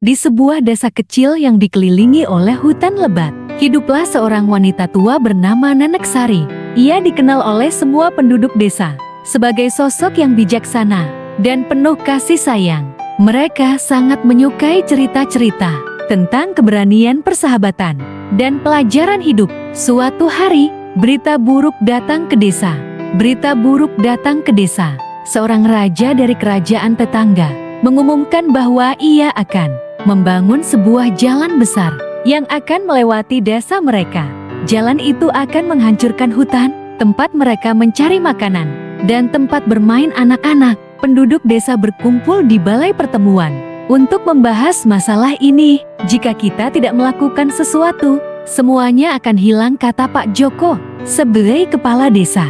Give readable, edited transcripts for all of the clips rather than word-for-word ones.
Di sebuah desa kecil yang dikelilingi oleh hutan lebat, hiduplah seorang wanita tua bernama Nenek Sari. Ia dikenal oleh semua penduduk desa sebagai sosok yang bijaksana dan penuh kasih sayang. Mereka sangat menyukai cerita-cerita tentang keberanian persahabatan dan pelajaran hidup. Suatu hari, berita buruk datang ke desa. Berita buruk datang ke desa. Seorang raja dari kerajaan tetangga mengumumkan bahwa ia akan membangun sebuah jalan besar yang akan melewati desa mereka. Jalan itu akan menghancurkan hutan, tempat mereka mencari makanan, dan tempat bermain anak-anak. Penduduk desa berkumpul di balai pertemuan untuk membahas masalah ini. Jika kita tidak melakukan sesuatu, semuanya akan hilang, kata Pak Joko sebagai kepala desa.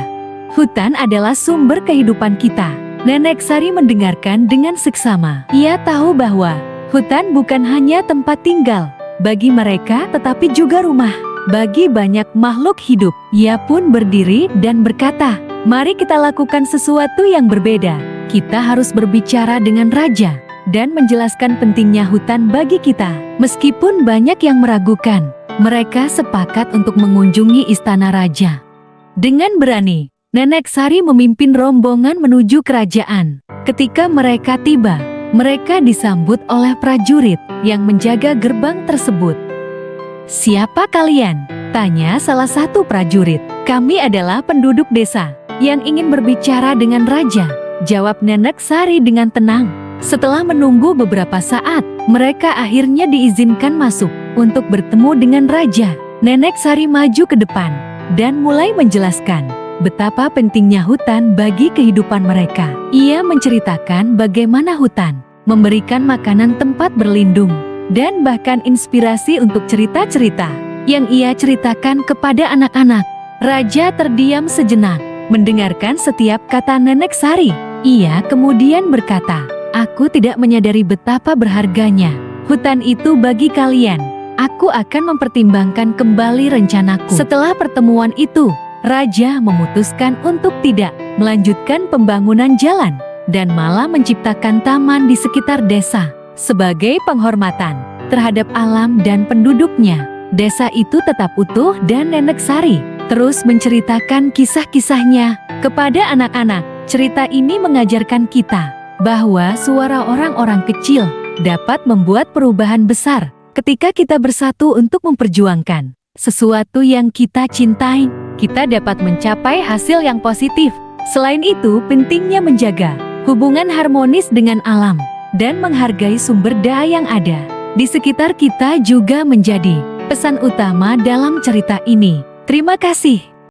Hutan adalah sumber kehidupan kita. Nenek Sari mendengarkan dengan seksama. Ia tahu bahwa hutan bukan hanya tempat tinggal bagi mereka, tetapi juga rumah bagi banyak makhluk hidup. Ia pun berdiri dan berkata, "Mari kita lakukan sesuatu yang berbeda. Kita harus berbicara dengan raja dan menjelaskan pentingnya hutan bagi kita." Meskipun banyak yang meragukan, mereka sepakat untuk mengunjungi istana raja. Dengan berani, Nenek Sari memimpin rombongan menuju kerajaan. Ketika mereka tiba, mereka disambut oleh prajurit yang menjaga gerbang tersebut. "Siapa kalian?" tanya salah satu prajurit. "Kami adalah penduduk desa yang ingin berbicara dengan raja," jawab Nenek Sari dengan tenang. Setelah menunggu beberapa saat, mereka akhirnya diizinkan masuk untuk bertemu dengan raja. Nenek Sari maju ke depan dan mulai menjelaskan betapa pentingnya hutan bagi kehidupan mereka. Ia menceritakan bagaimana hutan memberikan makanan, tempat berlindung, dan bahkan inspirasi untuk cerita-cerita yang ia ceritakan kepada anak-anak. Raja terdiam sejenak, mendengarkan setiap kata Nenek Sari. Ia kemudian berkata, "Aku tidak menyadari betapa berharganya hutan itu bagi kalian. Aku akan mempertimbangkan kembali rencanaku." Setelah pertemuan itu, Raja memutuskan untuk tidak melanjutkan pembangunan jalan dan malah menciptakan taman di sekitar desa sebagai penghormatan terhadap alam dan penduduknya. Desa itu tetap utuh dan Nenek Sari terus menceritakan kisah-kisahnya kepada anak-anak. Cerita ini mengajarkan kita bahwa suara orang-orang kecil dapat membuat perubahan besar ketika kita bersatu untuk memperjuangkan sesuatu yang kita cintai. Kita dapat mencapai hasil yang positif. Selain itu, pentingnya menjaga hubungan harmonis dengan alam dan menghargai sumber daya yang ada di sekitar kita juga menjadi pesan utama dalam cerita ini. Terima kasih.